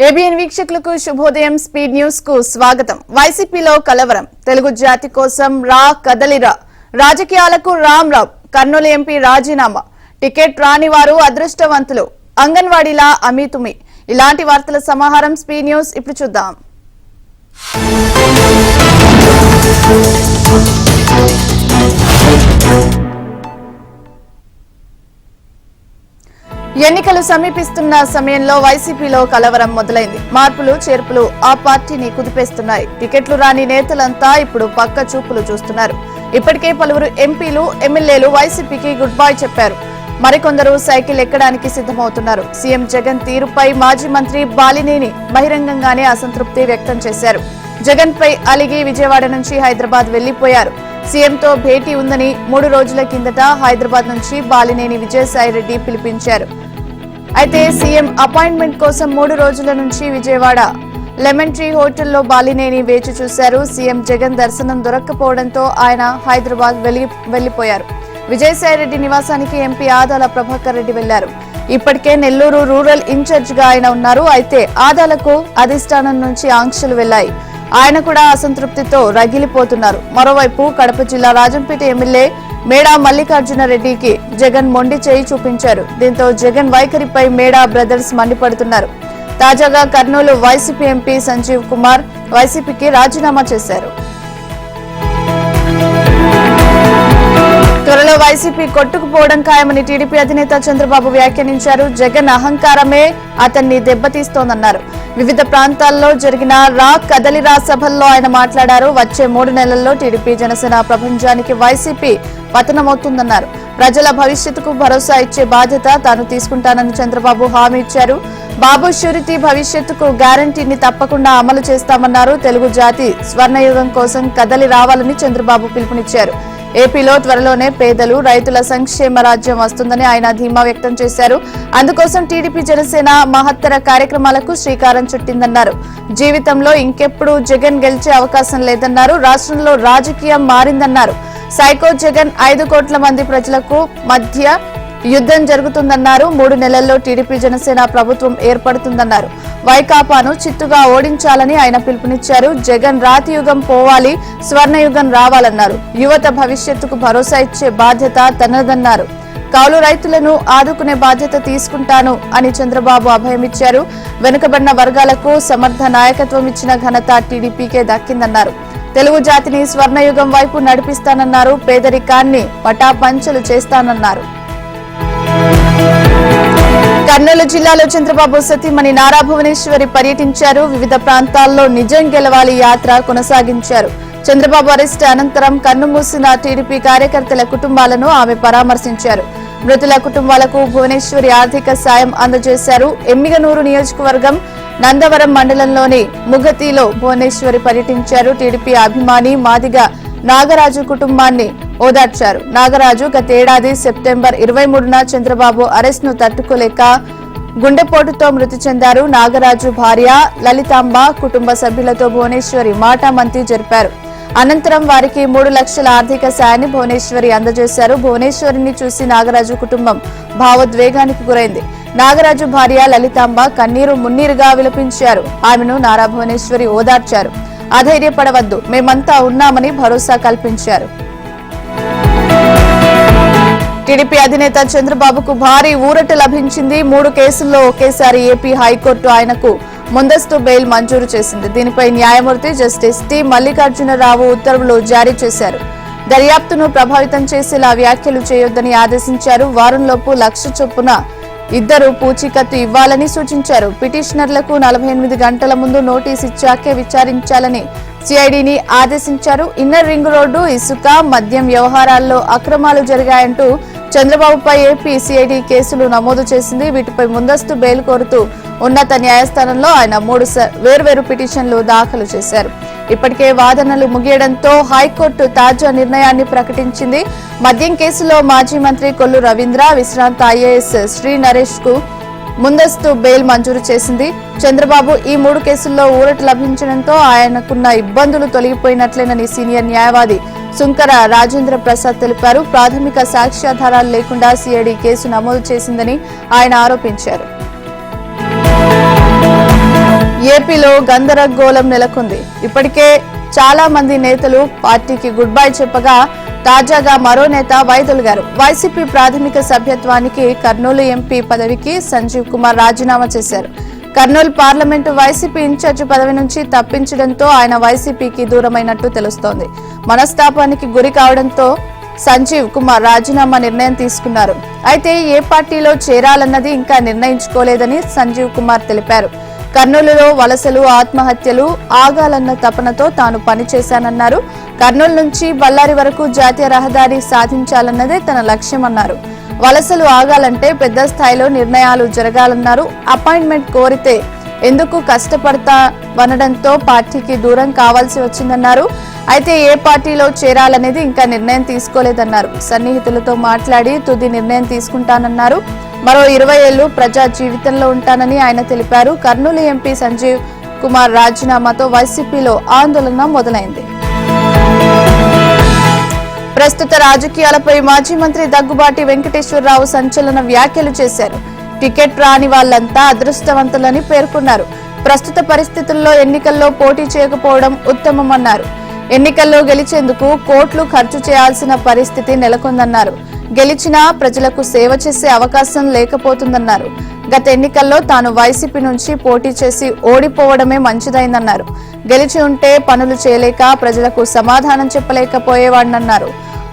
ABN వీక్షకులకు శుభోదయం. Speed news కు స్వాగతం. వైసీపీలో కలవరం. తెలుగు జాతి కోసం రా కదలిరా, రాజకీయాలకు రామ్రావ్. కర్నూలు ఎంపీ రాజీనామా. టికెట్ రాని వారు అదృష్టవంతులు. అంగన్వాడీలా అమీతుమి. ఇలాంటి వార్తల సమాహారం స్పీడ్ న్యూస్ ఇప్పుడు చూద్దాం. ఎన్నికలు సమీపిస్తున్న సమయంలో వైసీపీలో కలవరం మొదలైంది. మార్పులు చేర్పులు ఆ పార్టీని కుదిపేస్తున్నాయి. టికెట్లు రాని నేతలంతా ఇప్పుడు పక్క చూపులు చూస్తున్నారు. ఇప్పటికే పలువురు ఎంపీలు ఎమ్మెల్యేలు వైసీపీకి గుడ్ బై చెప్పారు. మరికొందరు సైకిల్ ఎక్కడానికి సిద్ధమవుతున్నారు. సీఎం జగన్ తీరుపై మాజీ మంత్రి బాలినేని బహిరంగంగానే అసంతృప్తి వ్యక్తం చేశారు. జగన్ పై అలిగి విజయవాడ నుంచి హైదరాబాద్ వెళ్లిపోయారు. సీఎంతో భేటీ ఉందని 3 రోజుల కిందట హైదరాబాద్ నుంచి బాలినేని విజయసాయిరెడ్డి పిలిపించారు. అయితే సీఎం అపాయింట్మెంట్ కోసం 3 రోజుల నుంచి విజయవాడ లెమన్ ట్రీ హోటల్లో బాలినేని వేచి చూశారు. సీఎం జగన్ దర్శనం దొరక్కపోవడంతో ఆయన హైదరాబాద్ వెళ్లిపోయారు. విజయసాయిరెడ్డి నివాసానికి ఎంపీ ఆదాల ప్రభాకర్ రెడ్డి వెళ్లారు. ఇప్పటికే నెల్లూరు రూరల్ ఇన్ఛార్జ్ గా ఆయన ఉన్నారు. అయితే ఆదాలకు అధిష్టానం నుంచి ఆంక్షలు వెళ్లాయి. ఆయన కూడా అసంతృప్తితో రగిలిపోతున్నారు. మరోవైపు కడప జిల్లా రాజంపేట ఎమ్మెల్యే మేడా మల్లికార్జున రెడ్డికి జగన్ మొండి చేయి చూపించారు. దీంతో జగన్ వైఖరిపై మేడా బ్రదర్స్ మండిపడుతున్నారు. తాజాగా కర్నూలు వైసీపీ ఎంపీ సంజీవ్ కుమార్ వైసీపీకి రాజీనామా చేశారు. త్వరలో వైసీపీ కొట్టుకుపోవడం ఖాయమని టీడీపీ అధినేత చంద్రబాబు వ్యాఖ్యానించారు. జగన్ అహంకారమే అతన్ని దెబ్బతీస్తోందన్నారు. వివిధ ప్రాంతాల్లో జరిగిన రా కదలిరా సభల్లో ఆయన మాట్లాడారు. వచ్చే 3 నెలల్లో టీడీపీ జనసేన ప్రపంచానికి వైసీపీ పతనమవుతుందన్నారు. ప్రజల భవిష్యత్తుకు భరోసా ఇచ్చే బాధ్యత తాను తీసుకుంటానని చంద్రబాబు హామీ ఇచ్చారు. బాబు షూరిటీ భవిష్యత్తుకు గ్యారంటీని తప్పకుండా అమలు చేస్తామన్నారు. తెలుగు జాతి స్వర్ణయుగం కోసం కదలి రావాలని చంద్రబాబు పిలుపునిచ్చారు. ఏపీలో త్వరలోనే పేదలు రైతుల సంక్షేమ రాజ్యం వస్తుందని ఆయన ధీమా వ్యక్తం చేశారు. అందుకోసం టీడీపీ జనసేన మహత్తర కార్యక్రమాలకు శ్రీకారం చుట్టిందన్నారు. జీవితంలో ఇంకెప్పుడు జగన్ గెలిచే అవకాశం లేదన్నారు. రాష్ట్రంలో రాజకీయం మారిందన్నారు. సైకో జగన్ 5 కోట్ల మంది ప్రజలకు మధ్య యుద్ధం జరుగుతుందన్నారు. 3 నెలల్లో టీడీపీ జనసేన ప్రభుత్వం ఏర్పడుతుందన్నారు. వైకాపాను చిత్తుగా ఓడించాలని ఆయన పిలుపునిచ్చారు. జగన్ రాతియుగం పోవాలి, స్వర్ణయుగం రావాలన్నారు. యువత భవిష్యత్తుకు భరోసా ఇచ్చే బాధ్యత తనదన్నారు. కౌలు రైతులను ఆదుకునే బాధ్యత తీసుకుంటాను అని చంద్రబాబు అభయమిచ్చారు. వెనుకబడిన వర్గాలకు సమర్థ నాయకత్వం ఇచ్చిన ఘనత టీడీపీకే దక్కిందన్నారు. తెలుగు జాతిని స్వర్ణయుగం వైపు నడిపిస్తానన్నారు. పేదరికాన్ని పటాపంచలు చేస్తానన్నారు. కర్నూలు జిల్లాలో చంద్రబాబు సతీమణి నారా భువనేశ్వరి పర్యటించారు. వివిధ ప్రాంతాల్లో నిజం గెలవాలి యాత్ర కొనసాగించారు. చంద్రబాబు అరెస్ట్ అనంతరం కన్నుమూసిన టీడీపీ కార్యకర్తల కుటుంబాలను ఆమె పరామర్శించారు. మృతుల కుటుంబాలకు భువనేశ్వరి ఆర్థిక సాయం అందజేశారు. ఎమ్మిగనూరు నియోజకవర్గం నందవరం మండలంలోని ముగతిలో భువనేశ్వరి పర్యటించారు. టీడీపీ అభిమాని మాదిగ నాగరాజు కుటుంబాన్ని ఓదార్చారు. నాగరాజు గతేడాది సెప్టెంబర్ 23న చంద్రబాబు అరెస్ట్ ను తట్టుకోలేక గుండెపోటుతో మృతి చెందారు. నాగరాజు భార్య లలితాంబ కుటుంబ సభ్యులతో భువనేశ్వరి మాటామంతి జరిపారు. అనంతరం వారికి 3 లక్షల ఆర్థిక సాయాన్ని భువనేశ్వరి అందజేశారు. భువనేశ్వరిని చూసి నాగరాజు కుటుంబం భావోద్వేగానికి గురైంది. నాగరాజు భార్య లలితాంబ కన్నీరు మున్నీరుగా విలపించారు. ఆమెను నారా భువనేశ్వరి ఓదార్చారు. అధైర్యపడవద్దు, మేమంతా ఉన్నామని భరోసా కల్పించారు. టీడీపీ అధినేత చంద్రబాబుకు భారీ ఊరట లభించింది. 3 కేసుల్లో ఒకేసారి ఏపీ హైకోర్టు ఆయనకు ముందస్తు బెయిల్ మంజూరు చేసింది. దీనిపై న్యాయమూర్తి జస్టిస్ టి మల్లికార్జునరావు ఉత్తర్వులు జారీ చేశారు. దర్యాప్తును ప్రభావితం చేసేలా వ్యాఖ్యలు చేయొద్దని ఆదేశించారు. వారంలోపు 1,00,000 చొప్పున 2 పూచీకత్తు ఇవ్వాలని సూచించారు. పిటిషనర్లకు 48 గంటల ముందు నోటీసు ఇచ్చాకే విచారించాలని సిఐడిని ఆదేశించారు. ఇన్నర్ రింగ్ రోడ్డు, ఇసుక, మద్యం వ్యవహారాల్లో అక్రమాలు జరిగాయంటూ చంద్రబాబుపై ఏపీ సిఐడి కేసులు నమోదు చేసింది. వీటిపై ముందస్తు బెయిల్ కోరుతూ ఉన్నత న్యాయస్థానంలో ఆయన 3 వేర్వేరు పిటిషన్లు దాఖలు చేశారు. ఇప్పటికే వాదనలు ముగియడంతో హైకోర్టు తాజా నిర్ణయాన్ని ప్రకటించింది. మద్యం కేసులో మాజీ మంత్రి కొల్లు రవీంద్ర, విశ్రాంత ఐఏఎస్ శ్రీ నరేష్ కు ముందస్తు బెయిల్ మంజూరు చేసింది. చంద్రబాబు ఈ 3 కేసుల్లో ఊరట లభించడంతో ఆయనకున్న ఇబ్బందులు తొలగిపోయినట్లేనని సీనియర్ న్యాయవాది సుంకర రాజేంద్ర ప్రసాద్ తెలిపారు. ప్రాథమిక సాక్ష్యాధారాలు లేకుండా సిఐడి కేసు నమోదు చేసిందని ఆయన ఆరోపించారు. ఏపీలో గందరగోళం నెలకొంది. ఇప్పటికే చాలా మంది నేతలు పార్టీకి గుడ్ బై చెప్పగా తాజాగా మరో నేత వైదొలిగారు. వైసీపీ ప్రాథమిక సభ్యత్వానికి కర్నూలు ఎంపీ పదవికి సంజీవ్ కుమార్ రాజీనామా చేశారు. కర్నూలు పార్లమెంటు వైసీపీ ఇన్ఛార్జి పదవి నుంచి తప్పించడంతో ఆయన వైసీపీకి దూరమైనట్టు తెలుస్తోంది. మనస్తాపానికి గురి కావడంతో సంజీవ్ కుమార్ రాజీనామా నిర్ణయం తీసుకున్నారు. అయితే ఏ పార్టీలో చేరాలన్నది ఇంకా నిర్ణయించుకోలేదని సంజీవ్ కుమార్ తెలిపారు. కర్నూలులో వలసలు, ఆత్మహత్యలు ఆగాలన్న తపనతో తాను పనిచేశానన్నారు. కర్నూలు నుంచి బళ్ళారి వరకు జాతీయ రహదారి సాధించాలన్నదే తన లక్ష్యమన్నారు. వలసలు ఆగాలంటే పెద్ద స్థాయిలో నిర్ణయాలు జరగాలన్నారు. అపాయింట్మెంట్ కోరితే ఎందుకు కష్టపడతావనడంతో పార్టీకి దూరం కావాల్సి వచ్చిందన్నారు. అయితే ఏ పార్టీలో చేరాలనేది ఇంకా నిర్ణయం తీసుకోలేదన్నారు. సన్నిహితులతో మాట్లాడి తుది నిర్ణయం తీసుకుంటానన్నారు. మరో 20 ఏళ్లు ప్రజా జీవితంలో ఉంటానని ఆయన తెలిపారు. కర్నూలు ఎంపీ సంజీవ్ కుమార్ రాజీనామాతో వైసీపీలో ఆందోళన మొదలైంది. ప్రస్తుత రాజకీయాలపై మాజీ మంత్రి దగ్గుబాటి వెంకటేశ్వరరావు సంచలన వ్యాఖ్యలు చేశారు. టికెట్ రాని వాళ్లంతా అదృష్టవంతులని పేర్కొన్నారు. ప్రస్తుత పరిస్థితుల్లో ఎన్నికల్లో పోటీ చేయకపోవడం ఉత్తమమన్నారు. ఎన్నికల్లో గెలిచేందుకు కోట్లు ఖర్చు చేయాల్సిన పరిస్థితి నెలకొందన్నారు. గెలిచినా ప్రజలకు సేవ చేసే అవకాశం లేకపోతుందన్నారు. గత ఎన్నికల్లో తాను వైసీపీ నుంచి పోటీ చేసి ఓడిపోవడమే మంచిదైందన్నారు. గెలిచి ఉంటే పనులు చేయలేక ప్రజలకు సమాధానం చెప్పలేకపోయేవాడన్నారు.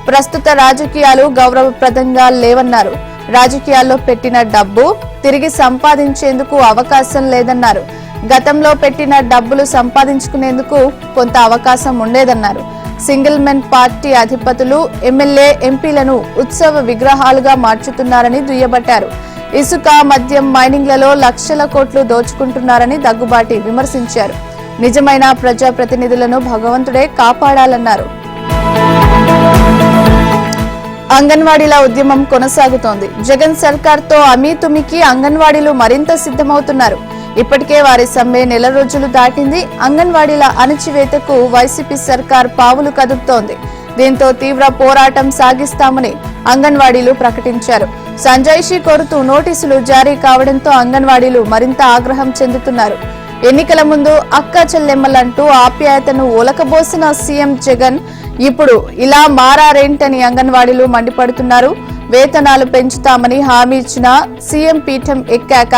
ప్రస్తుత రాజకీయాలు గౌరవప్రదంగా లేవన్నారు. రాజకీయాల్లో పెట్టిన డబ్బు తిరిగి సంపాదించేందుకు అవకాశం లేదన్నారు. గతంలో పెట్టిన డబ్బులు సంపాదించుకునేందుకు కొంత అవకాశం ఉండేదన్నారు. సింగిల్ మెన్ పార్టీ అధిపతులు ఎమ్మెల్యే, ఎంపీలను ఉత్సవ విగ్రహాలుగా మార్చుతున్నారని దుయ్యబట్టారు. ఇసుక, మద్యం, మైనింగ్లలో లక్షల కోట్లు దోచుకుంటున్నారని దగ్గుబాటి విమర్శించారు. నిజమైన ప్రజా ప్రతినిధులను భగవంతుడే కాపాడాలన్నారు. అంగన్వాడీల ఉద్యమం కొనసాగుతోంది. జగన్ సర్కార్తో అమీతుమికి అంగన్వాడీలు మరింత సిద్ధమవుతున్నారు. ఇప్పటికే వారి సమ్మె నెల రోజులు దాటింది. అంగన్వాడీల అణచివేతకు వైసీపీ సర్కార్ పావులు కదుపుతోంది. దీంతో తీవ్ర పోరాటం సాగిస్తామని అంగన్వాడీలు ప్రకటించారు. సంజాయిషీ కోరుతూ నోటీసులు జారీ కావడంతో అంగన్వాడీలు మరింత ఆగ్రహం చెందుతున్నారు. ఎన్నికల ముందు అక్క చెల్లెమ్మలంటూ ఆప్యాయతను ఒలకబోసిన సీఎం జగన్ ఇప్పుడు ఇలా మారారేంటని అంగన్వాడీలు మండిపడుతున్నారు. వేతనాలు పెంచుతామని హామీ ఇచ్చిన సీఎం పీఠం ఎక్కాక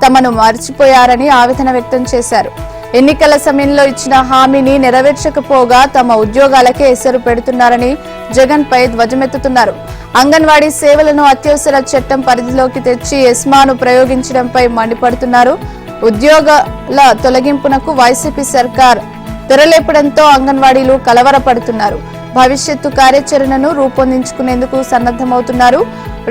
తమను మర్చిపోయారని ఆవేదన వ్యక్తం చేశారు. ఎన్నికల సమయంలో ఇచ్చిన హామీని నెరవేర్చకపోగా తమ ఉద్యోగాలకే ఎసరు పెడుతున్నారని జగన్ పై ధ్వజమెత్తుతున్నారు. అంగన్వాడీ సేవలను అత్యవసర చట్టం పరిధిలోకి తెచ్చి ఎస్మాను ప్రయోగించడంపై మండిపడుతున్నారు. ఉద్యోగాల తొలగింపునకు వైసీపీ సర్కార్ తెరలేపడంతో అంగన్వాడీలు కలవరపడుతున్నారు. భవిష్యత్తు కార్యాచరణను రూపొందించుకునేందుకు సన్నద్ధమవుతున్నారు.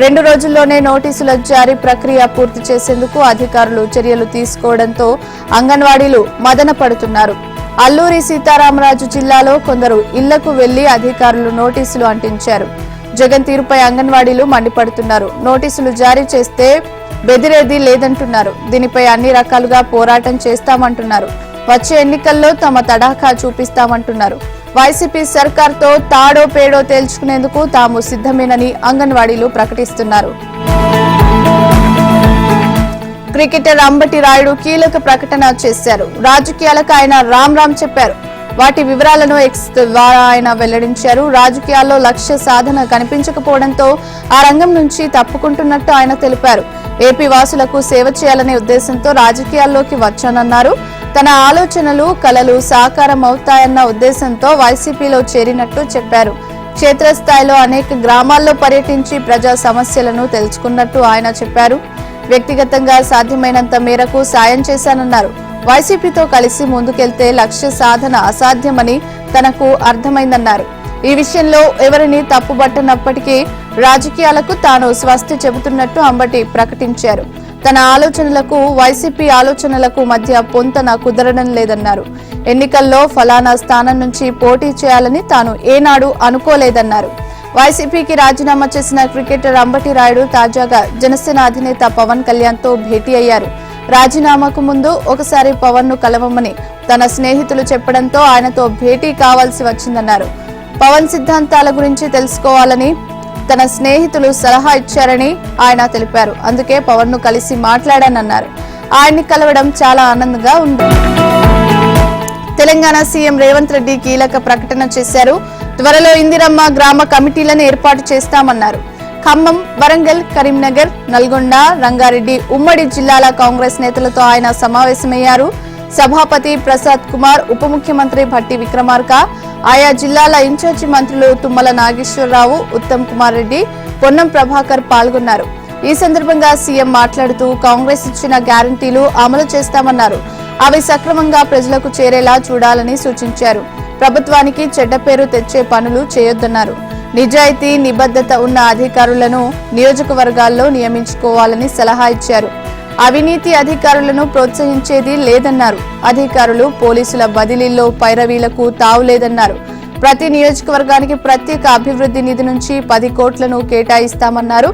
2 రోజుల్లోనే నోటీసుల జారీ ప్రక్రియ పూర్తి చేసేందుకు అధికారులు చర్యలు తీసుకోవడంతో అంగన్వాడీలు మదన పడుతున్నారు. అల్లూరి సీతారామరాజు జిల్లాలో కొందరు ఇళ్లకు వెళ్లి అధికారులు నోటీసులు అంటించారు. జగన్ తీరుపై అంగన్వాడీలు మండిపడుతున్నారు. నోటీసులు జారీ చేస్తే బెదిరేది లేదంటున్నారు. దీనిపై అన్ని రకాలుగా పోరాటం చేస్తామంటున్నారు. వచ్చే ఎన్నికల్లో తమ తడాఖా చూపిస్తామంటున్నారు. వైసీపీ సర్కార్తో తాడో పేడో తేల్చుకునేందుకు తాము సిద్ధమేనని అంగన్వాడీలు ప్రకటిస్తున్నారు. క్రికెటర్ అంబటి రాయుడు కీలక ప్రకటన చేశారు. రాజకీయాలకు ఆయన రామ్ చెప్పారు. వాటి వివరాలను ఎక్స్ ద్వారా ఆయన వెల్లడించారు. రాజకీయాల్లో లక్ష్య సాధన కనిపించకపోవడంతో ఆ రంగం నుంచి తప్పుకుంటున్నట్టు ఆయన తెలిపారు. ఏపీ వాసులకు సేవ చేయాలనే ఉద్దేశంతో రాజకీయాల్లోకి వచ్చానన్నారు. తన ఆలోచనలు, కలలు సాకారం అవుతాయన్న ఉద్దేశంతో వైసీపీలో చేరినట్టు చెప్పారు. క్షేత్రస్థాయిలో అనేక గ్రామాల్లో పర్యటించి ప్రజా సమస్యలను తెలుసుకున్నట్టు ఆయన చెప్పారు. వ్యక్తిగతంగా సాధ్యమైనంత మేరకు సాయం చేశానన్నారు. వైసీపీతో కలిసి ముందుకెళ్తే లక్ష్య సాధన అసాధ్యమని తనకు అర్థమైందన్నారు. ఈ విషయంలో ఎవరిని తప్పుబట్టనప్పటికీ రాజకీయాలకు తాను స్వస్తి చెబుతున్నట్టు అంబటి ప్రకటించారు. తన ఆలోచనలకు వైసీపీ ఆలోచనలకు మధ్య పొంతన కుదరడం లేదన్నారు. ఎన్నికల్లో ఫలానా స్థానం నుంచి పోటీ చేయాలని తాను ఏనాడు అనుకోలేదన్నారు. వైసీపీకి రాజీనామా చేసిన క్రికెటర్ అంబటి రాయుడు తాజాగా జనసేన అధినేత పవన్ కళ్యాణ్ తో భేటీ అయ్యారు. రాజీనామాకు ముందు ఒకసారి పవన్ ను కలవమని తన స్నేహితులు చెప్పడంతో ఆయనతో భేటీ కావాల్సి వచ్చిందన్నారు. పవన్ సిద్ధాంతాల గురించి తెలుసుకోవాలని తన స్నేహితులు సలహా ఇచ్చారని ఆయన తెలిపారు. అందుకే పవన్ ను కలిసి మాట్లాడానన్నారు. ఆయన్ని కలవడం చాలా ఆనందంగా ఉంది. తెలంగాణ సీఎం రేవంత్ రెడ్డి కీలక ప్రకటన చేశారు. త్వరలో ఇందిరమ్మ గ్రామ కమిటీలను ఏర్పాటు చేస్తామన్నారు. ఖమ్మం, వరంగల్, కరీంనగర్, నల్గొండ, రంగారెడ్డి ఉమ్మడి జిల్లాల కాంగ్రెస్ నేతలతో ఆయన సమావేశమయ్యారు. సభాపతి ప్రసాద్ కుమార్, ఉప ముఖ్యమంత్రి భట్టి విక్రమార్క, ఆయా జిల్లాల ఇన్ఛార్జి మంత్రులు తుమ్మల నాగేశ్వరరావు, ఉత్తమ్ కుమార్ రెడ్డి, పొన్నం ప్రభాకర్ పాల్గొన్నారు. ఈ సందర్భంగా సీఎం మాట్లాడుతూ కాంగ్రెస్ ఇచ్చిన గ్యారంటీలు అమలు చేస్తామన్నారు. అవి సక్రమంగా ప్రజలకు చేరేలా చూడాలని సూచించారు. ప్రభుత్వానికి చెడ్డ పేరు తెచ్చే పనులు చేయొద్దన్నారు. నిజాయితీ, నిబద్ధత ఉన్న అధికారులను నియోజకవర్గాల్లో నియమించుకోవాలని సలహా ఇచ్చారు. అవినీతి అధికారులను ప్రోత్సహించేది లేదన్నారు. అధికారులు, పోలీసుల బదిలీల్లో పైరవీలకు తావులేదన్నారు. ప్రతి నియోజకవర్గానికి ప్రత్యేక అభివృద్ధి నిధి నుంచి 10 కోట్లను కేటాయిస్తామన్నారు.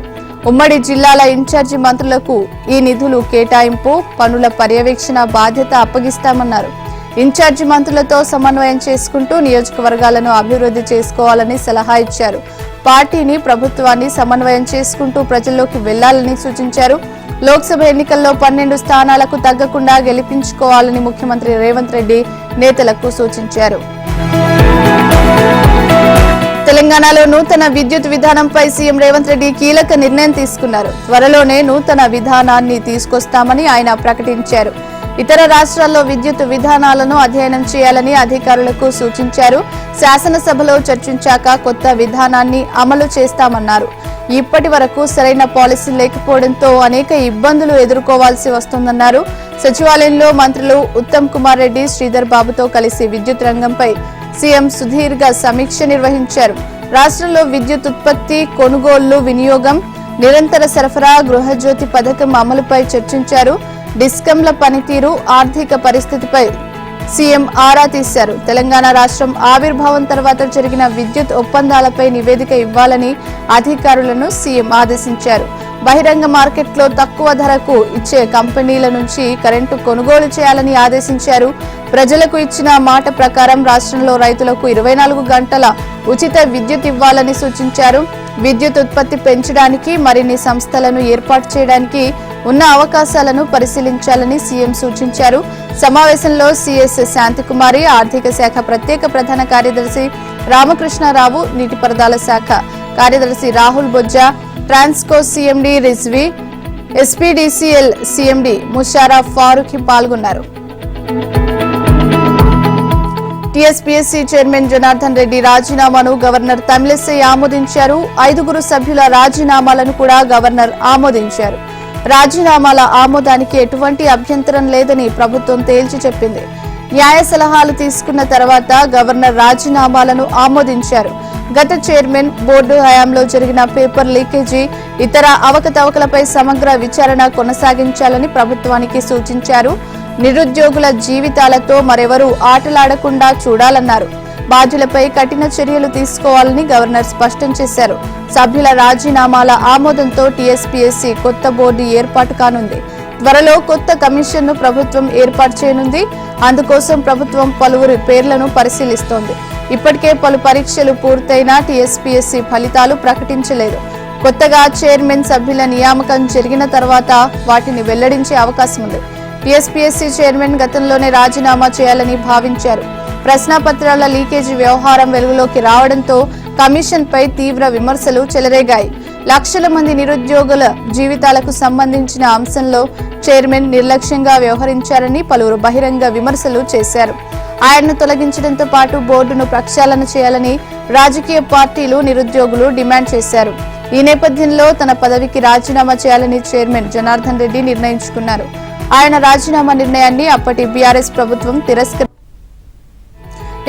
ఉమ్మడి జిల్లాల ఇన్ఛార్జి మంత్రులకు ఈ నిధులు కేటాయింపు, పనుల పర్యవేక్షణ బాధ్యత అప్పగిస్తామన్నారు. ఇన్ఛార్జి మంత్రులతో సమన్వయం చేసుకుంటూ నియోజకవర్గాలను అభివృద్ధి చేసుకోవాలని సలహా ఇచ్చారు. పార్టీని, ప్రభుత్వాన్ని సమన్వయం చేసుకుంటూ ప్రజల్లోకి వెళ్లాలని సూచించారు. లోక్సభ ఎన్నికల్లో 12 స్థానాలకు తగ్గకుండా గెలిపించుకోవాలని ముఖ్యమంత్రి రేవంత్ రెడ్డి నేతలకు సూచించారు. తెలంగాణలో నూతన విద్యుత్ విధానంపై సీఎం రేవంత్ రెడ్డి కీలక నిర్ణయం తీసుకున్నారు. త్వరలోనే నూతన విధానాన్ని తీసుకొస్తామని ఆయన ప్రకటించారు. ఇతర రాష్ట్రాల్లో విద్యుత్ విధానాలను అధ్యయనం చేయాలని అధికారులకు సూచించారు. శాసనసభలో చర్చించాక కొత్త విధానాన్ని అమలు చేస్తామన్నారు. ఇప్పటి వరకు సరైన పాలసీ లేకపోవడంతో అనేక ఇబ్బందులు ఎదుర్కోవాల్సి వస్తోందన్నారు. సచివాలయంలో మంత్రులు ఉత్తమ్ కుమార్ రెడ్డి, శ్రీధర్ బాబుతో కలిసి విద్యుత్ రంగంపై సీఎం సుదీర్ఘ సమీక్ష నిర్వహించారు. రాష్ట్రంలో విద్యుత్ ఉత్పత్తి, కొనుగోళ్లు, వినియోగం, నిరంతర సరఫరా, గృహజ్యోతి పథకం అమలుపై చర్చించారు. డిస్కంల పనితీరు, ఆర్థిక పరిస్థితిపై సీఎం ఆరా తీశారు. తెలంగాణ రాష్ట్రం ఆవిర్భావం తర్వాత జరిగిన విద్యుత్ ఒప్పందాలపై నివేదిక ఇవ్వాలని అధికారులను సీఎం ఆదేశించారు. బహిరంగ మార్కెట్లో తక్కువ ధరకు ఇచ్చే కంపెనీల నుంచి కరెంటు కొనుగోలు చేయాలని ఆదేశించారు. ప్రజలకు ఇచ్చిన మాట ప్రకారం రాష్ట్రంలో రైతులకు 24 గంటల ఉచిత విద్యుత్ ఇవ్వాలని సూచించారు. విద్యుత్ ఉత్పత్తి పెంచడానికి మరిన్ని సంస్థలను ఏర్పాటు చేయడానికి ఉన్న అవకాశాలను పరిశీలించాలని సీఎం సూచించారు. సమావేశంలో సీఎస్ శాంతికుమారి, ఆర్థిక శాఖ ప్రత్యేక ప్రధాన కార్యదర్శి రామకృష్ణారావు, నీటిపారుదల శాఖ కార్యదర్శి Rahul Bojja, Transco CMD Rizvi, SPDCL CMD Musharraf Farooqui పాల్గొన్నారు. టీఎస్పీఎస్సీ చైర్మన్ జనార్దన్ రెడ్డి రాజీనామాను గవర్నర్ తమిళిసై ఆమోదించారు. 5 సభ్యుల రాజీనామాలను కూడా గవర్నర్ ఆమోదించారు. రాజీనామాల ఆమోదానికి ఎటువంటి అభ్యంతరం లేదని ప్రభుత్వం తేల్చి చెప్పింది. న్యాయ సలహాలు తీసుకున్న తర్వాత గవర్నర్ రాజీనామాలను ఆమోదించారు. గత చైర్మన్, బోర్డు హయాంలో జరిగిన పేపర్ లీకేజీ, ఇతర అవకతవకలపై సమగ్ర విచారణ కొనసాగించాలని ప్రభుత్వానికి సూచించారు. నిరుద్యోగుల జీవితాలతో మరెవరూ ఆటలాడకుండా చూడాలన్నారు. బాధ్యులపై కఠిన చర్యలు తీసుకోవాలని గవర్నర్ స్పష్టం చేశారు. సభ్యుల రాజీనామాల ఆమోదంతో టీఎస్పీఎస్సీ కొత్త బోర్డు ఏర్పాటు కానుంది. త్వరలో కొత్త కమిషన్ను ప్రభుత్వం ఏర్పాటు చేయనుంది. అందుకోసం ప్రభుత్వం పలువురి పేర్లను పరిశీలిస్తోంది. ఇప్పటికే పలు పరీక్షలు పూర్తయినా టీఎస్పీఎస్సీ ఫలితాలు ప్రకటించలేదు. కొత్తగా చైర్మన్, సభ్యుల నియామకం జరిగిన తర్వాత వాటిని వెల్లడించే అవకాశం ఉంది. టీఎస్పీఎస్సీ చైర్మన్ గతంలోనే రాజీనామా చేయాలని భావించారు. ప్రశ్నాపత్రాల లీకేజీ వ్యవహారం వెలుగులోకి రావడంతో కమిషన్పై తీవ్ర విమర్శలు చెలరేగాయి. లక్షల మంది నిరుద్యోగుల జీవితాలకు సంబంధించిన అంశంలో చైర్మన్ నిర్లక్ష్యంగా వ్యవహరించారని పలువురు బహిరంగ విమర్శలు చేశారు. ఆయన్ను తొలగించడంతో పాటు బోర్డును ప్రక్షాళన చేయాలని రాజకీయ పార్టీలు, నిరుద్యోగులు డిమాండ్ చేశారు. ఈ నేపథ్యంలో తన పదవికి రాజీనామా చేయాలని చైర్మన్ జనార్దన్ రెడ్డి నిర్ణయించుకున్నారు. ఆయన రాజీనామా నిర్ణయాన్ని అప్పటి బీఆర్ఎస్ ప్రభుత్వం తిరస్కరించారు.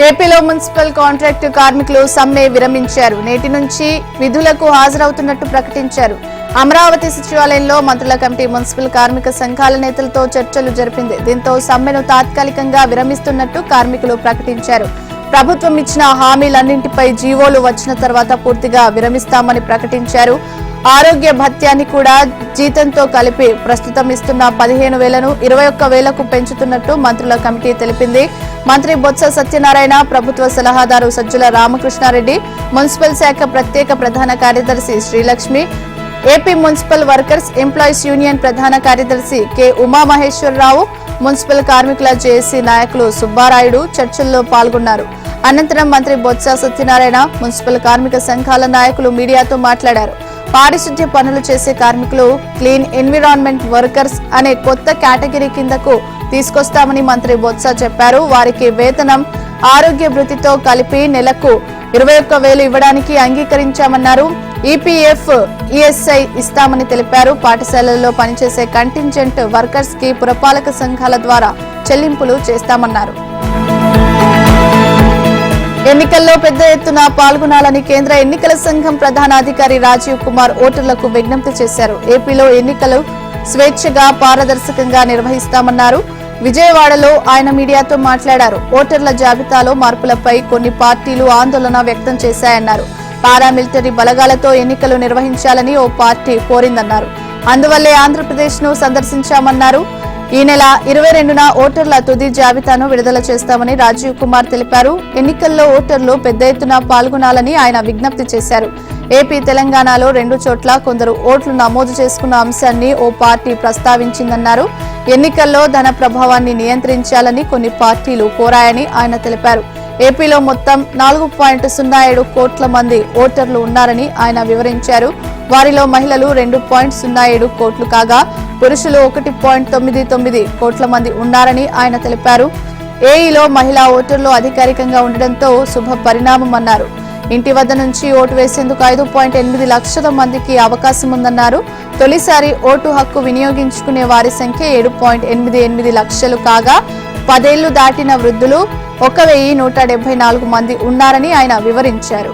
ఏపీలో మున్సిపల్ కాంట్రాక్టు కార్మికులు సమ్మె విరమించారు. నేటి నుంచి విధులకు హాజరవుతున్నట్టు ప్రకటించారు. అమరావతి సచివాలయంలో మంత్రుల కమిటీ మున్సిపల్ కార్మిక సంఘాల నేతలతో చర్చలు జరిపింది. దీంతో సమ్మెను తాత్కాలికంగా విరమిస్తున్నట్టు కార్మికులు ప్రకటించారు. ప్రభుత్వం ఇచ్చిన హామీలన్నింటిపై జీవోలు వచ్చిన తర్వాత పూర్తిగా విరమిస్తామని ప్రకటించారు. ఆరోగ్య భత్యాన్ని కూడా జీతంతో కలిపి ప్రస్తుతం ఇస్తున్న 15,000ను 21,000కు పెంచుతున్నట్టు మంత్రుల కమిటీ తెలిపింది. మంత్రి బొత్స సత్యనారాయణ, ప్రభుత్వ సలహాదారు సజ్జల రామకృష్ణారెడ్డి, మున్సిపల్ శాఖ ప్రత్యేక ప్రధాన కార్యదర్శి Srilakshmi, AP municipal workers employees union ప్రధాన కార్యదర్శి కె ఉమామహేశ్వరరావు, మున్సిపల్ కార్మికుల జేఏసీ నాయకులు సుబ్బారాయుడు చర్చల్లో పాల్గొన్నారు. అనంతరం మంత్రి బొత్స సత్యనారాయణ, మున్సిపల్ కార్మిక సంఘాల నాయకులు మీడియాతో మాట్లాడారు. పారిశుద్ధ్య పనులు చేసే కార్మికులు క్లీన్ ఎన్విరాన్మెంట్ వర్కర్స్ అనే కొత్త కేటగిరీ కిందకు తీసుకొస్తామని మంత్రి బొత్స చెప్పారు. వారికి వేతనం, ఆరోగ్య భృతితో కలిపి నెలకు 21,000 ఇవ్వడానికి అంగీకరించామన్నారు. ఈపీఎఫ్, ఈఎస్ఐ ఇస్తామని తెలిపారు. పాఠశాలల్లో పనిచేసే కంటింజెంట్ వర్కర్స్ కి పురపాలక సంఘాల ద్వారా చెల్లింపులు చేస్తామన్నారు. ఎన్నికల్లో పెద్ద ఎత్తున పాల్గొనాలని కేంద్ర ఎన్నికల సంఘం ప్రధాన అధికారి రాజీవ్ కుమార్ ఓటర్లకు విజ్ఞప్తి చేశారు. ఏపీలో ఎన్నికలు స్వేచ్ఛగా, పారదర్శకంగా నిర్వహిస్తామన్నారు. విజయవాడలో ఆయన మీడియాతో మాట్లాడారు. ఓటర్ల జాబితాలో మార్పులపై కొన్ని పార్టీలు ఆందోళన వ్యక్తం చేశాయన్నారు. పారామిలిటరీ బలగాలతో ఎన్నికలు నిర్వహించాలని ఓ పార్టీ కోరిందన్నారు. అందువల్లే ఆంధ్రప్రదేశ్ ను సందర్శించామన్నారు. ఈ నెల 22న ఓటర్ల తుది జాబితాను విడుదల చేస్తామని రాజీవ్ కుమార్ తెలిపారు. ఎన్నికల్లో ఓటర్లు పెద్ద ఎత్తున పాల్గొనాలని ఆయన విజ్ఞప్తి చేశారు. ఏపీ, తెలంగాణలో 2 చోట్ల కొందరు ఓట్లు నమోదు చేసుకున్న అంశాన్ని ఓ పార్టీ ప్రస్తావించిందన్నారు. ఎన్నికల్లో ధన ప్రభావాన్ని నియంత్రించాలని కొన్ని పార్టీలు కోరాయని ఆయన తెలిపారు. ఏపీలో మొత్తం 4.07 కోట్ల మంది ఓటర్లు ఉన్నారని ఆయన వివరించారు. వారిలో మహిళలు 2.07 కోట్లు కాగా పురుషులు 1.99 కోట్ల మంది ఉన్నారని ఆయన తెలిపారు. ఏఈలో మహిళా ఓటర్లు అధికారికంగా ఉండడంతో శుభ పరిణామమన్నారు. ఇంటి వద్ద నుంచి ఓటు వేసేందుకు 5.8 లక్షల మందికి అవకాశం ఉందన్నారు. తొలిసారి ఓటు హక్కు వినియోగించుకునే వారి సంఖ్య 7.88 లక్షలు కాగా 10 ఏళ్లు దాటిన వృద్ధులు 1,174 మంది ఉన్నారని ఆయన వివరించారు.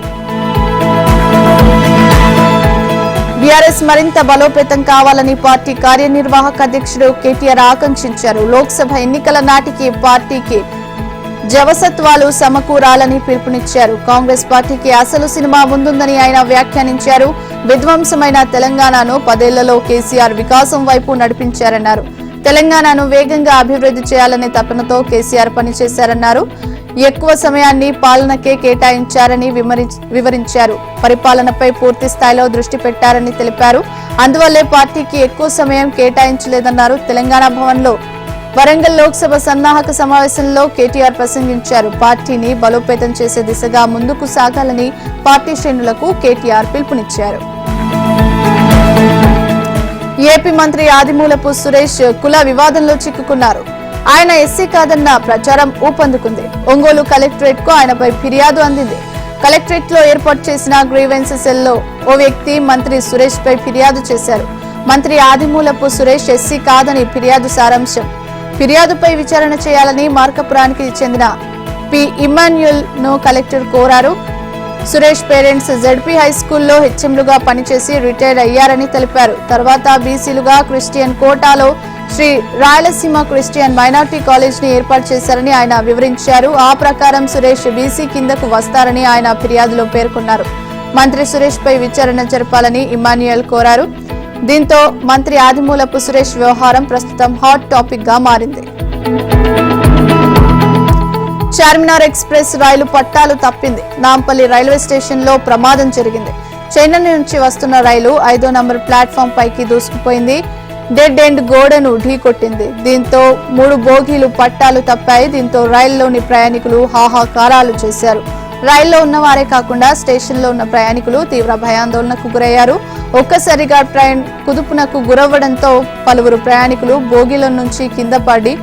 బీఆర్ఎస్ మరింత బలోపేతం కావాలని పార్టీ కార్యనిర్వాహక అధ్యక్షుడు కేటీఆర్ ఆకాంక్షించారు. లోక్సభ ఎన్నికల నాటికి పార్టీకి జవసత్వాలు సమకూరాలని పిలుపునిచ్చారు. కాంగ్రెస్ పార్టీకి అసలు సినిమా ముందుందని ఆయన వ్యాఖ్యానించారు. విధ్వంసమైన తెలంగాణను 10 ఏళ్లలో కేసీఆర్ వికాసం వైపు నడిపించారన్నారు. తెలంగాణను వేగంగా అభివృద్ధి చేయాలనే తపనతో కేసీఆర్ పనిచేశారన్నారు. ఎక్కువ సమయాన్ని పాలనకే కేటాయించారని వివరించారు. పరిపాలనపై పూర్తి స్థాయిలో దృష్టి పెట్టారని తెలిపారు. అందువల్లే పార్టీకి ఎక్కువ సమయం కేటాయించలేదన్నారు. తెలంగాణ భవన్లో వరంగల్ లోక్సభ సన్నాహక సమావేశంలో కేటీఆర్ ప్రసంగించారు. పార్టీని బలోపేతం చేసే దిశగా ముందుకు సాగాలని పార్టీ శ్రేణులకు కేటీఆర్ పిలుపునిచ్చారు. ఏపీ మంత్రి ఆదిమూలపు సురేష్ కుల వివాదంలో చిక్కుకున్నారు. ఆయన ఎస్సీ కాదన్న ప్రచారం ఊపందుకుంది. ఒంగోలు కలెక్టరేట్ కు ఆయనపై ఫిర్యాదు అందింది. కలెక్టరేట్ లో ఏర్పాటు చేసిన గ్రీవెన్స్ సెల్ లో ఓ వ్యక్తి మంత్రి సురేష్ పై ఫిర్యాదు చేశారు. మంత్రి ఆదిమూలపు సురేష్ ఎస్సీ కాదని ఫిర్యాదు సారాంశం. ఫిర్యాదుపై విచారణ చేయాలని మార్కపురానికి చెందిన పి ఇమాన్యుయల్ ను కలెక్టర్ కోరారు. సురేష్ పేరెంట్స్ జెడ్పీ హై స్కూల్లో హెచ్ఎంలుగా పనిచేసి రిటైర్ అయ్యారని తెలిపారు. తర్వాత బీసీలుగా క్రిస్టియన్ కోటాలో Sri Rayalaseema Christian minority college ని ఏర్పాటు చేశారని ఆయన వివరించారు. ఆ ప్రకారం సురేష్ బీసీ కిందకు వస్తారని ఆయన ఫిర్యాదులో పేర్కొన్నారు. మంత్రి సురేష్ పై విచారణ జరపాలని ఇమాన్యుయల్ కోరారు. దీంతో మంత్రి ఆదిమూలపు సురేష్ వ్యవహారం ప్రస్తుతం హాట్ టాపిక్ గా మారింది. చార్మినార్ ఎక్స్ప్రెస్ రైలు పట్టాలు తప్పింది. నాంపల్లి రైల్వే స్టేషన్ లో ప్రమాదం జరిగింది. చెన్నై నుంచి వస్తున్న రైలు 5వ నంబర్ ప్లాట్ఫామ్ పైకి దూసుకుపోయింది. డెడ్ ఎండ్ గోడను ఢీకొట్టింది. దీంతో 3 బోగీలు పట్టాలు తప్పాయి. దీంతో రైల్లోని ప్రయాణికులు హాహాకారాలు చేశారు. రైల్లో ఉన్నవారే కాకుండా స్టేషన్ లో ఉన్న ప్రయాణికులు తీవ్ర భయాందోళనకు గురయ్యారు. ఒక్కసారిగా ట్రైన్ కుదుపునకు గురవ్వడంతో పలువురు ప్రయాణికులు బోగీల నుంచి కింద పడి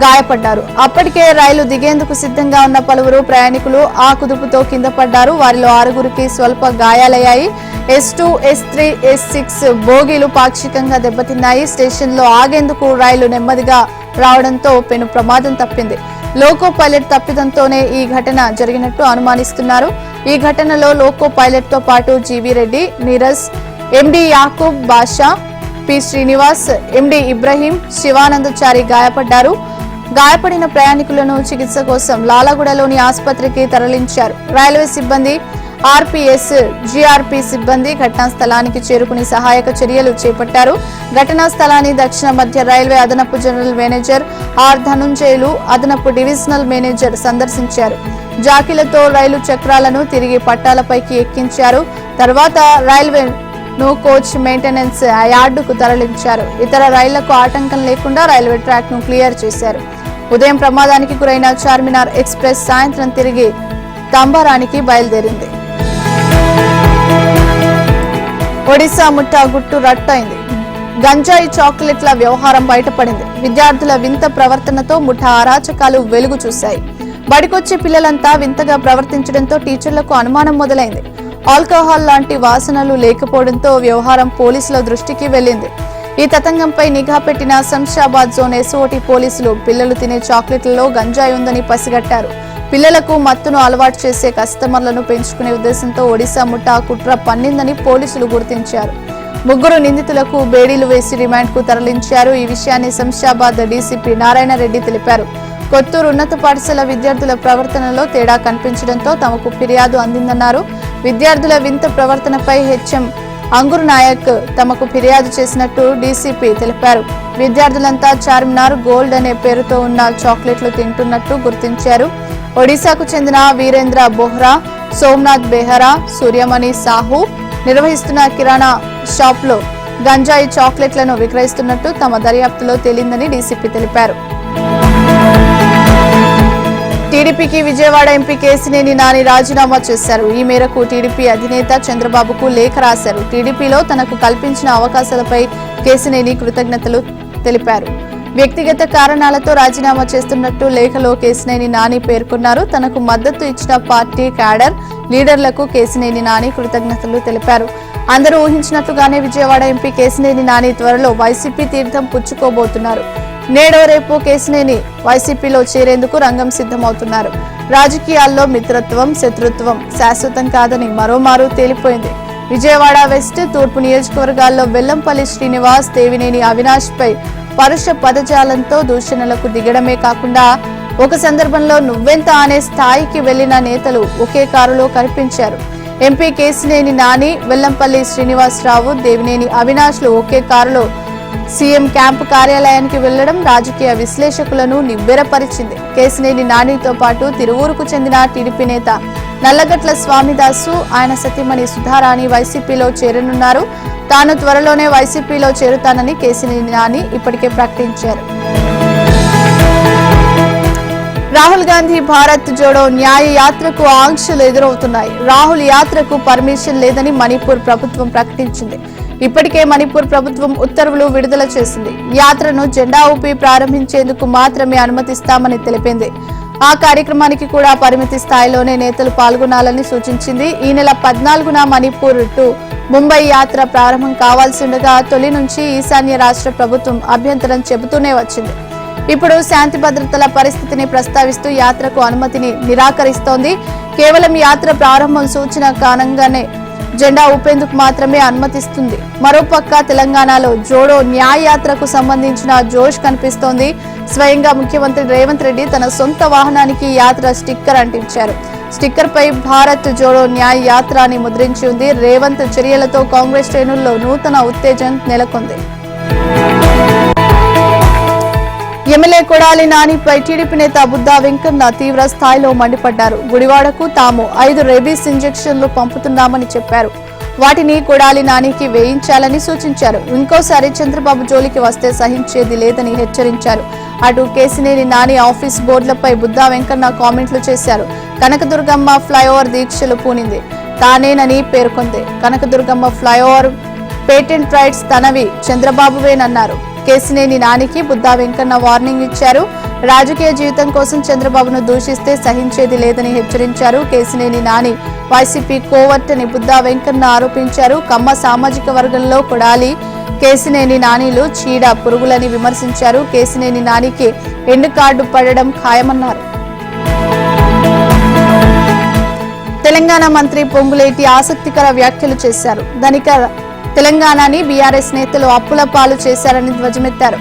గాయపడ్డారు. అప్పటికే రైలు దిగేందుకు సిద్ధంగా ఉన్న పలువురు ప్రయాణికులు ఆ కుదుపుతో కింద పడ్డారు. వారిలో 6గురికి స్వల్ప గాయాలయ్యాయి. S2, S3, S6 బోగీలు పాక్షికంగా దెబ్బతిన్నాయి. స్టేషన్ లో ఆగేందుకు రైలు నెమ్మదిగా రావడంతో పెను ప్రమాదం తప్పింది. లోకో పైలట్ తప్పిదంతోనే ఈ ఘటన జరిగినట్టు అనుమానిస్తున్నారు. ఈ ఘటనలో లోకో పైలట్ తో పాటు జీవీ రెడ్డి, నీరజ్, ఎండి యాకూబ్ బాషా, పి శ్రీనివాస్, ఎండి ఇబ్రహీం, శివానందచారి గాయపడ్డారు. గాయపడిన ప్రయాణికులను చికిత్స కోసం లాలగూడలోని ఆసుపత్రికి తరలించారు. రైల్వే సిబ్బంది, ఆర్పీఎస్, జీఆర్పీ సిబ్బంది ఘటనా స్థలానికి చేరుకుని సహాయక చర్యలు చేపట్టారు. ఘటనా స్థలాన్ని దక్షిణ మధ్య రైల్వే అదనపు జనరల్ మేనేజర్ ఆర్ ధనుంజయులు, అదనపు డివిజనల్ మేనేజర్ సందర్శించారు. జాకీలతో రైలు చక్రాలను తిరిగి పట్టాలపైకి ఎక్కించారు. తర్వాత ను కోచ్ మెయింటెనెన్స్ యార్డుకు తరలించారు. ఇతర రైళ్లకు ఆటంకం లేకుండా రైల్వే ట్రాక్ ను క్లియర్ చేశారు. ఉదయం ప్రమాదానికి గురైన చార్మినార్ ఎక్స్ప్రెస్ సాయంత్రం తిరిగి తంబరానికి బయలుదేరింది. ఒడిశా ముఠా గుట్టు రట్టయింది. గంజాయి చాక్లెట్ల వ్యవహారం బయటపడింది. విద్యార్థుల వింత ప్రవర్తనతో ముఠా అరాచకాలు వెలుగు చూశాయి. బడికొచ్చే పిల్లలంతా వింతగా ప్రవర్తించడంతో టీచర్లకు అనుమానం మొదలైంది. ఆల్కహాల్ లాంటి వాసనలు లేకపోవడంతో వ్యవహారం పోలీసుల దృష్టికి వెళ్లింది. ఈ తతంగంపై నిఘా పెట్టిన శంషాబాద్ జోన్ ఎస్ఓటి పోలీసులు పిల్లలు తినే చాక్లెట్లలో గంజాయి ఉందని పసిగట్టారు. పిల్లలకు మత్తును అలవాటు చేసే కస్టమర్లను పెంచుకునే ఉద్దేశంతో ఒడిశా ముఠా కుట్ర పన్నిందని పోలీసులు గుర్తించారు. 3 నిందితులకు బేడీలు వేసి రిమాండ్ కు తరలించారు. ఈ విషయాన్ని శంషాబాద్ డీసీపీ నారాయణ రెడ్డి తెలిపారు. కొత్తూరు ఉన్నత పాఠశాల విద్యార్థుల ప్రవర్తనలో తేడా కనిపించడంతో తమకు ఫిర్యాదు అందిందన్నారు. విద్యార్థుల వింత ప్రవర్తనపై హెచ్ఎం అంగుర్ నాయక్ తమకు ఫిర్యాదు చేసినట్టు డీసీపీ తెలిపారు. విద్యార్థులంతా చార్మినార్ గోల్డ్ అనే పేరుతో ఉన్న చాక్లెట్లు తింటున్నట్టు గుర్తించారు. ఒడిశాకు చెందిన వీరేంద్ర బోహ్రా, సోమనాథ్ బెహరా, సూర్యమణి సాహు నిర్వహిస్తున్న కిరాణా షాప్ లో గంజాయి చాక్లెట్లను విక్రయిస్తున్నట్టు తమ దర్యాప్తులో తేలిందని డీసీపీ తెలిపారు. టీడీపీకి విజయవాడ ఎంపీ కేశినేని నాని రాజీనామా చేశారు. ఈ మేరకు టీడీపీ అధినేత చంద్రబాబుకు లేఖ రాశారు. టీడీపీలో తనకు కల్పించిన అవకాశాలపై కేశినేని కృతజ్ఞతలు తెలిపారు. వ్యక్తిగత కారణాలతో రాజీనామా చేస్తున్నట్టు లేఖలో కేశినేని నాని పేర్కొన్నారు. తనకు మద్దతు ఇచ్చిన పార్టీ క్యాడర్ లీడర్లకు కేశినేని నాని కృతజ్ఞతలు తెలిపారు. అందరూ ఊహించినట్లుగానే విజయవాడ ఎంపీ కేశినేని నాని త్వరలో వైసీపీ తీర్థం పుచ్చుకోబోతున్నారు. నేడో రేపు కేశినేని వైసీపీలో చేరేందుకు రంగం సిద్ధమవుతున్నారు. రాజకీయాల్లో మిత్రత్వం, శత్రుత్వం శాశ్వతం కాదని మరోమారు తేలిపోయింది. విజయవాడ వెస్ట్, తూర్పు నియోజకవర్గాల్లో వెల్లంపల్లి శ్రీనివాస్, దేవినేని అవినాష్ పై పరుష పదజాలంతో దూషణలకు దిగడమే కాకుండా ఒక సందర్భంలో నువ్వెంత అనే స్థాయికి వెళ్లిన నేతలు ఒకే కారులో కనిపించారు. ఎంపీ కేశినేని నాని, వెల్లంపల్లి శ్రీనివాసరావు, దేవినేని అవినాష్లు ఒకే కారులో సీఎం క్యాంపు కార్యాలయానికి వెళ్లడం రాజకీయ విశ్లేషకులను నివ్వెరపరిచింది. కేశినేని నానితో పాటు తిరువూరుకు చెందిన టీడీపీ నేత నల్లగట్ల స్వామిదాసు, ఆయన సతీమణి సుధారాణి వైసీపీలో చేరనున్నారు. తాను త్వరలోనే వైసీపీలో చేరుతానని కేశినేని నాని ఇప్పటికే ప్రకటించారు. రాహుల్ గాంధీ భారత్ జోడో న్యాయ యాత్రకు ఆంక్షలు ఎదురవుతున్నాయి. రాహుల్ యాత్రకు పర్మిషన్ లేదని మణిపూర్ ప్రభుత్వం ప్రకటించింది. ఇప్పటికే మణిపూర్ ప్రభుత్వం ఉత్తర్వులు విడుదల చేసింది. యాత్రను జెండా ఊపి ప్రారంభించేందుకు మాత్రమే అనుమతిస్తామని తెలిపింది. ఆ కార్యక్రమానికి కూడా పరిమితి స్థాయిలోనే నేతలు పాల్గొనాలని సూచించింది. ఈ నెల 14న మణిపూర్ టు ముంబై యాత్ర ప్రారంభం కావాల్సి ఉండగా తొలి నుంచి ఈశాన్య రాష్ట్ర ప్రభుత్వం అభ్యంతరం చెబుతూనే వచ్చింది. ఇప్పుడు శాంతి భద్రతల పరిస్థితిని ప్రస్తావిస్తూ యాత్రకు అనుమతిని నిరాకరిస్తోంది. కేవలం యాత్ర ప్రారంభం సూచన కారణంగానే జెండా ఊపేందుకు మాత్రమే అనుమతిస్తుంది. మరోపక్క తెలంగాణలో జోడో న్యాయ యాత్రకు సంబంధించిన జోష్ కనిపిస్తోంది. స్వయంగా ముఖ్యమంత్రి రేవంత్ రెడ్డి తన సొంత వాహనానికి యాత్ర స్టిక్కర్ అంటించారు. స్టిక్కర్ పై భారత్ జోడో న్యాయ యాత్ర అని ముద్రించి ఉంది. రేవంత్ చర్యలతో కాంగ్రెస్ శ్రేణుల్లో నూతన ఉత్తేజం నెలకొంది. ఎమ్మెల్యే కొడాలి నానిపై టీడీపీ నేత బుద్దా వెంకన్న తీవ్ర స్థాయిలో మండిపడ్డారు. గుడివాడకు తాము 5 రేబీస్ ఇంజెక్షన్లు పంపుతున్నామని చెప్పారు. వాటిని కొడాలి నానికి వేయించాలని సూచించారు. ఇంకోసారి చంద్రబాబు జోలికి వస్తే సహించేది లేదని హెచ్చరించారు. అటు కేశినేని నాని ఆఫీస్ బోర్డులపై బుద్దా వెంకన్న కామెంట్లు చేశారు. కనకదుర్గమ్మ ఫ్లైఓవర్ దీక్షలు పూనింది తానేనని పేర్కొంది. కనకదుర్గమ్మ ఫ్లైఓవర్ పేటెంట్ రైట్స్ తనవి, చంద్రబాబువేనన్నారు. కేశినేని నానికి బుద్దా వెంకన్న వార్నింగ్ ఇచ్చారు. రాజకీయ జీవితం కోసం చంద్రబాబును దూషిస్తే సహించేది లేదని హెచ్చరించారు. కేశినేని నాని వైసీపీ కోవర్ట్ అని బుద్దా వెంకన్న ఆరోపించారు. కమ్మ సామాజిక వర్గంలో కొడాలి, కేశినేని నానిలు చీడ పురుగులని విమర్శించారు. కేశినేని నానికి ఎండు కార్డు పడడం ఖాయమన్నారు. తెలంగాణ మంత్రి పొంగులేటి ఆసక్తికర వ్యాఖ్యలు చేశారు. తెలంగాణని బీఆర్ఎస్ నేతలు అప్పుల పాలు చేశారని ధ్వజమెత్తారు.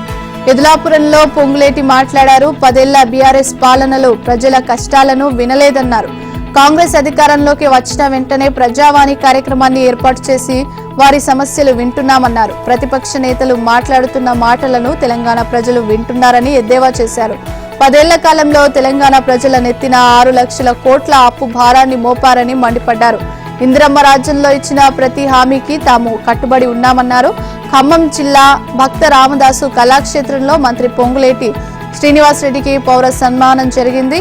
ఎదులాపురంలో పొంగులేటి మాట్లాడారు. 10 ఏళ్ల బీఆర్ఎస్ పాలనలో ప్రజల కష్టాలను వినలేదన్నారు. కాంగ్రెస్ అధికారంలోకి వచ్చిన వెంటనే ప్రజావాణి కార్యక్రమాన్ని ఏర్పాటు చేసి వారి సమస్యలు వింటున్నామన్నారు. ప్రతిపక్ష నేతలు మాట్లాడుతున్న మాటలను తెలంగాణ ప్రజలు వింటున్నారని ఎద్దేవా చేశారు. 10 ఏళ్ల కాలంలో తెలంగాణ ప్రజల నెత్తిన 6 లక్షల కోట్ల అప్పు భారాన్ని మోపారని మండిపడ్డారు. ఇందిరమ్మ రాజ్యంలో ఇచ్చిన ప్రతి హామీకి తాము కట్టుబడి ఉన్నామన్నారు. ఖమ్మం జిల్లా భక్త రామదాసు కళాక్షేత్రంలో మంత్రి పొంగులేటి శ్రీనివాసరెడ్డికి పౌర సన్మానం జరిగింది.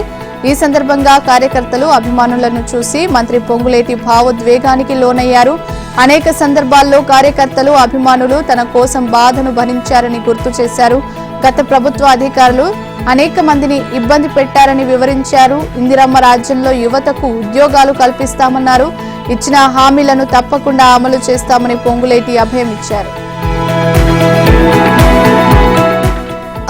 ఈ సందర్భంగా కార్యకర్తలు అభిమానులను చూసి మంత్రి పొంగులేటి భావోద్వేగానికి లోనయ్యారు. అనేక సందర్భాల్లో కార్యకర్తలు అభిమానులు తన కోసం బాధను భరించారని గుర్తు చేశారు. గత ప్రభుత్వ అధికారులు అనేక మందిని ఇబ్బంది పెట్టారని వివరించారు. ఇందిరమ్మ రాజ్యంలో యువతకు ఉద్యోగాలు కల్పిస్తామన్నారు. ఇచ్చిన హామీలను తప్పకుండా అమలు చేస్తామని పొంగులేటి అభయం ఇచ్చారు.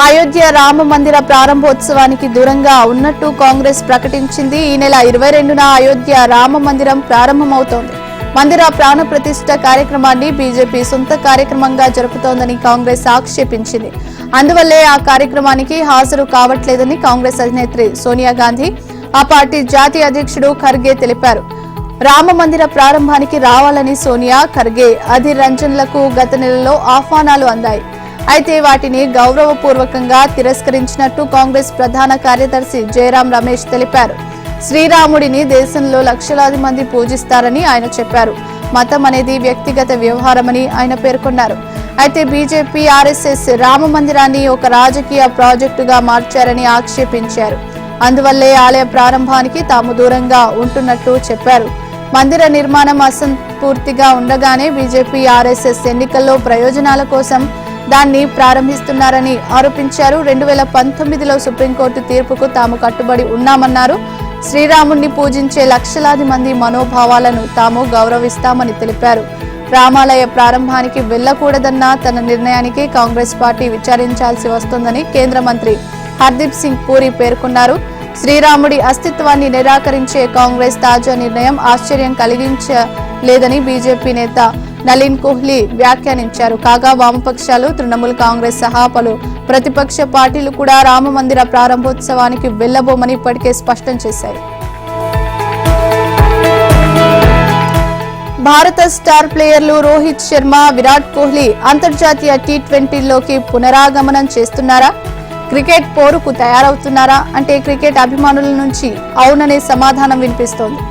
అయోధ్య రామ మందిర ప్రారంభోత్సవానికి దూరంగా ఉన్నట్టు కాంగ్రెస్ ప్రకటించింది. ఈ నెల 22న అయోధ్య రామ మందిరం ప్రారంభమవుతోంది. మందిర ప్రాణ ప్రతిష్ఠ కార్యక్రమాన్ని బీజేపీ సొంత కార్యక్రమంగా జరుపుతోందని కాంగ్రెస్ ఆక్షేపించింది. అందువల్లే ఆ కార్యక్రమానికి హాజరు కావట్లేదని కాంగ్రెస్ అధినేత్రి సోనియా గాంధీ, ఆ పార్టీ జాతీయ అధ్యక్షుడు ఖర్గే తెలిపారు. రామ మందిర ప్రారంభానికి రావాలని సోనియా, ఖర్గే, అధీర్ రంజన్లకు గత నెలలో ఆహ్వానాలు అందాయి. అయితే వాటిని గౌరవపూర్వకంగా తిరస్కరించినట్టు కాంగ్రెస్ ప్రధాన కార్యదర్శి జయరాం రమేష్ తెలిపారు. శ్రీరాముడిని దేశంలో లక్షలాది మంది పూజిస్తారని ఆయన చెప్పారు. మతం అనేది వ్యక్తిగత వ్యవహారమని ఆయన పేర్కొన్నారు. అయితే బీజేపీ, ఆర్ఎస్ఎస్ రామ మందిరాన్ని ఒక రాజకీయ ప్రాజెక్టుగా మార్చారని ఆక్షేపించారు. అందువల్లే ఆలయ ప్రారంభానికి తాము దూరంగా ఉంటున్నట్టు చెప్పారు. మందిర నిర్మాణం అసంపూర్తిగా ఉండగానే బీజేపీ, ఆర్ఎస్ఎస్ ఎన్నికల్లో ప్రయోజనాల కోసం దాన్ని ప్రారంభిస్తున్నారని ఆరోపించారు. 2019లో సుప్రీంకోర్టు తీర్పుకు తాము కట్టుబడి ఉన్నామన్నారు. శ్రీరాముణ్ణి పూజించే లక్షలాది మంది మనోభావాలను తాము గౌరవిస్తామని తెలిపారు. రామాలయ ప్రారంభానికి వెళ్లకూడదన్న తన నిర్ణయానికి కాంగ్రెస్ పార్టీ విచారించాల్సి వస్తోందని కేంద్ర మంత్రి హర్దీప్ సింగ్ పూరి పేర్కొన్నారు. శ్రీరాముడి అస్తిత్వాన్ని నిరాకరించే కాంగ్రెస్ తాజా నిర్ణయం ఆశ్చర్యం కలిగించలేదని బీజేపీ నేత నలీన్ కోహ్లీ వ్యాఖ్యానించారు. కాగా వామపక్షాలు, తృణమూల్ కాంగ్రెస్ సహా పలు ప్రతిపక్ష పార్టీలు కూడా రామ మందిర ప్రారంభోత్సవానికి వెళ్లబోమని ఇప్పటికే స్పష్టం చేశాయి. భారత స్టార్ ప్లేయర్లు రోహిత్ శర్మ, విరాట్ కోహ్లీ అంతర్జాతీయ టీ20లోకి పునరాగమనం చేస్తున్నారా? క్రికెట్ పోరుకు తయారవుతున్నారా అంటే క్రికెట్ అభిమానుల నుంచి అవుననే సమాధానం వినిపిస్తోంది.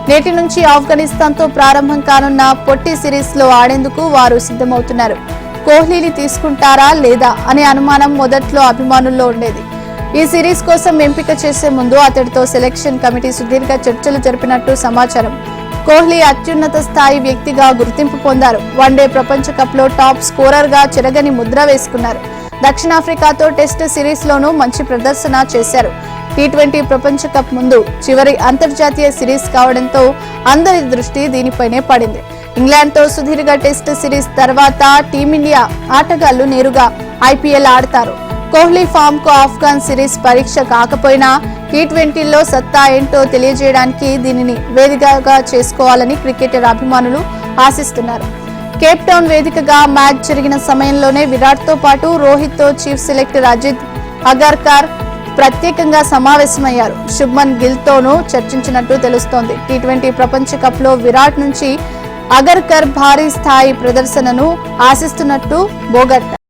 నేటి నుంచి ఆఫ్ఘనిస్తాన్తో ప్రారంభం కానున్న పొట్టి సిరీస్లో ఆడేందుకు వారు సిద్ధమవుతున్నారు. కోహ్లీని తీసుకుంటారా లేదా అనే అనుమానం మొదట్లో అభిమానుల్లో ఉండేది. ఈ సిరీస్ కోసం ఎంపిక చేసే ముందు అతడితో సెలెక్షన్ కమిటీ సుదీర్ఘ చర్చలు జరిపినట్టు సమాచారం. కోహ్లీ అత్యున్నత స్థాయి వ్యక్తిగా గుర్తింపు పొందారు. వన్డే ప్రపంచ కప్లో టాప్ స్కోరర్గా చెరగని ముద్ర వేసుకున్నారు. దక్షిణాఫ్రికాతో టెస్ట్ సిరీస్లోనూ మంచి ప్రదర్శన చేశారు. టీ20 ప్రపంచ కప్ ముందు చివరి అంతర్జాతీయ సిరీస్ కావడంతో అందరి దృష్టి దీనిపైనే పడింది. ఇంగ్లాండ్తో సుదీర్ఘ టెస్ట్ సిరీస్ తర్వాత టీమిండియా ఆటగాళ్లు నేరుగా ఐపీఎల్ ఆడతారు. కోహ్లీ ఫామ్ కు ఆఫ్ఘన్ సిరీస్ పరీక్ష కాకపోయినా టీ20లో సత్తా ఏంటో తెలియజేయడానికి దీనిని వేదికగా చేసుకోవాలని క్రికెటర్ అభిమానులు ఆశిస్తున్నారు. కేప్ టౌన్ వేదికగా మ్యాచ్ జరిగిన సమయంలోనే విరాట్ తో పాటు రోహిత్ తో చీఫ్ సెలెక్టర్ అజిత్ అగర్కర్ ప్రత్యేకంగా సమావేశమయ్యారు. శుభ్మన్ గిల్ తోనూ చర్చించినట్టు తెలుస్తోంది. టీ20 ప్రపంచ కప్ లో విరాట్ నుంచి అగర్కర్ భారీ స్థాయి ప్రదర్శనను ఆశిస్తున్నట్టు బోగట్టా.